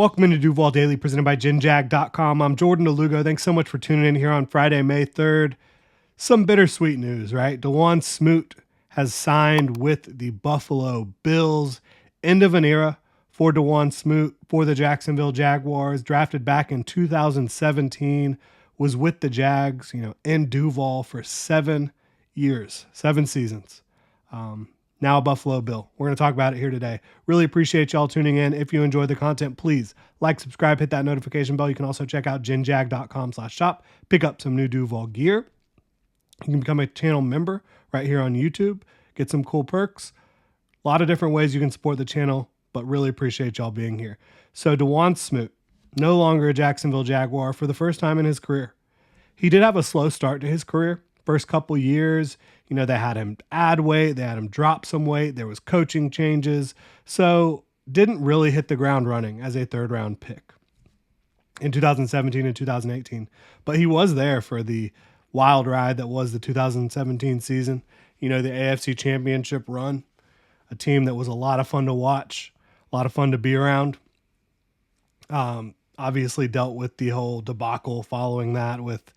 Welcome into Duval Daily, presented by GenJag.com. I'm Jordan Lugo. Thanks so much for tuning in here on Friday, May 3rd. Some bittersweet news, right? Dawuane Smoot has signed with the Buffalo Bills. End of an era for Dawuane Smoot for the Jacksonville Jaguars. Drafted back in 2017, was with the Jags, in Duval for 7 years, 7 seasons. Now a Buffalo Bill. We're going to talk about it here today. Really appreciate y'all tuning in. If you enjoyed the content, please like, subscribe, hit that notification bell. You can also check out genjag.com/shop. Pick up some new Duval gear. You can become a channel member right here on YouTube. Get some cool perks. A lot of different ways you can support the channel, but really appreciate y'all being here. So Dawuane Smoot, no longer a Jacksonville Jaguar for the first time in his career. He did have a slow start to his career. First couple years, they had him add weight, they had him drop some weight, there was coaching changes, so didn't really hit the ground running as a third-round pick in 2017 and 2018. But he was there for the wild ride that was the 2017 season. The AFC Championship run, a team that was a lot of fun to watch, a lot of fun to be around. Obviously dealt with the whole debacle following that with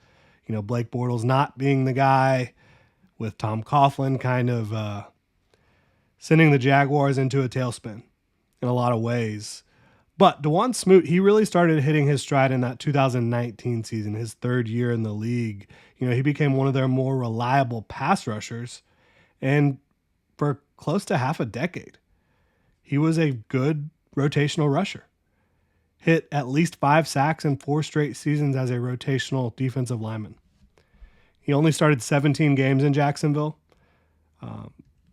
Blake Bortles not being the guy, with Tom Coughlin kind of sending the Jaguars into a tailspin in a lot of ways. But Dawuane Smoot, he really started hitting his stride in that 2019 season, his third year in the league. He became one of their more reliable pass rushers, and for close to half a decade, he was a good rotational rusher. Hit at least 5 sacks in 4 straight seasons as a rotational defensive lineman. He only started 17 games in Jacksonville.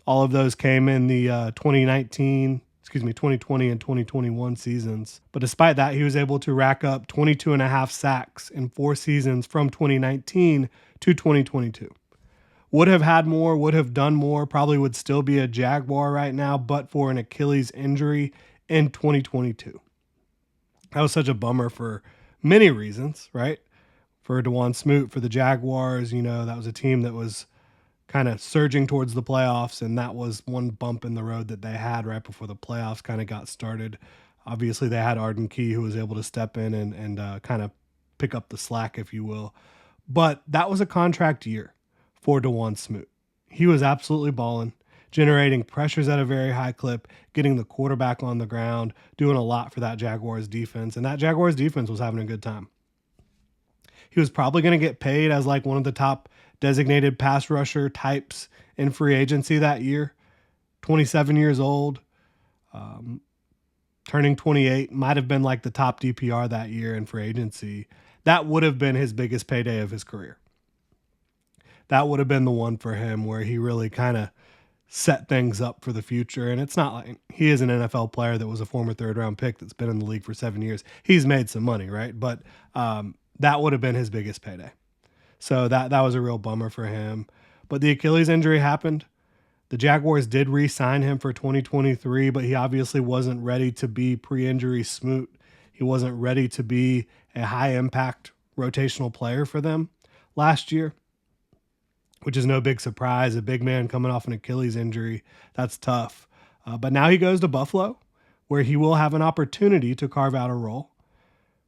All of those came in the 2020 and 2021 seasons. But despite that, he was able to rack up 22 and a half sacks in 4 seasons from 2019 to 2022. Would have had more, would have done more, probably would still be a Jaguar right now, but for an Achilles injury in 2022. That was such a bummer for many reasons, right? For Dawuane Smoot, for the Jaguars, that was a team that was kind of surging towards the playoffs, and that was one bump in the road that they had right before the playoffs kind of got started. Obviously, they had Arden Key, who was able to step in and kind of pick up the slack, if you will. But that was a contract year for Dawuane Smoot. He was absolutely balling, generating pressures at a very high clip, getting the quarterback on the ground, doing a lot for that Jaguars defense, and that Jaguars defense was having a good time. He was probably going to get paid as like one of the top designated pass rusher types in free agency that year. 27 years old, turning 28, might have been like the top DPR that year in free agency. That would have been his biggest payday of his career. That would have been the one for him where he really kind of set things up for the future. And it's not like he is an NFL player that was a former third-round pick that's been in the league for 7 years. He's made some money, right? But that would have been his biggest payday. So that was a real bummer for him. But the Achilles injury happened. The Jaguars did re-sign him for 2023, but he obviously wasn't ready to be pre-injury Smoot. He wasn't ready to be a high-impact rotational player for them last year, which is no big surprise. A big man coming off an Achilles injury, that's tough. But now he goes to Buffalo, where he will have an opportunity to carve out a role.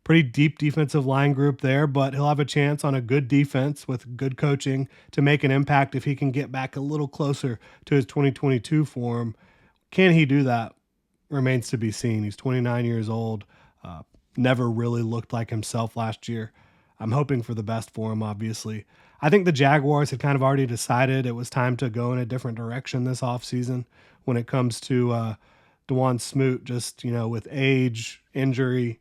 Pretty deep defensive line group there, but he'll have a chance on a good defense with good coaching to make an impact if he can get back a little closer to his 2022 form. Can he do that? Remains to be seen. He's 29 years old. Never really looked like himself last year. I'm hoping for the best for him, obviously. I think the Jaguars had kind of already decided it was time to go in a different direction this offseason when it comes to Dawuane Smoot, just, with age, injury,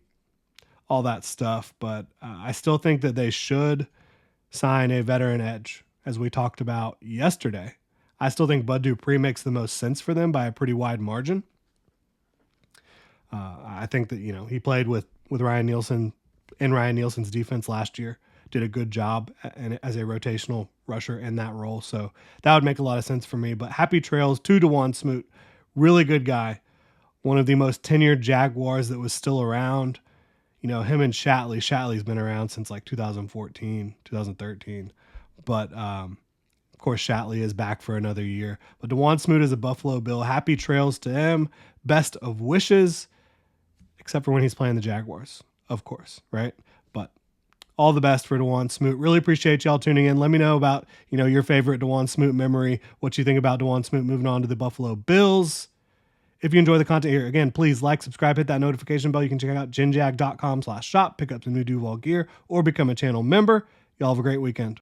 all that stuff. But I still think that they should sign a veteran edge, as we talked about yesterday. I still think Bud Dupree makes the most sense for them by a pretty wide margin. I think that, he played with Ryan Nielsen in Ryan Nielsen's defense last year, did a good job as a rotational rusher in that role. So that would make a lot of sense for me. But happy trails to Dawuane Smoot. Really good guy. One of the most tenured Jaguars that was still around. Him and Shatley. Shatley's been around since like 2014, 2013. But, of course, Shatley is back for another year. But Dawuane Smoot is a Buffalo Bill. Happy trails to him. Best of wishes. except for when he's playing the Jaguars, of course, right? But all the best for Dawuane Smoot. Really appreciate y'all tuning in. Let me know about, your favorite Dawuane Smoot memory, what you think about Dawuane Smoot moving on to the Buffalo Bills. If you enjoy the content here, again, please like, subscribe, hit that notification bell. You can check out genjag.com/shop, pick up some new Duval gear, or become a channel member. Y'all have a great weekend.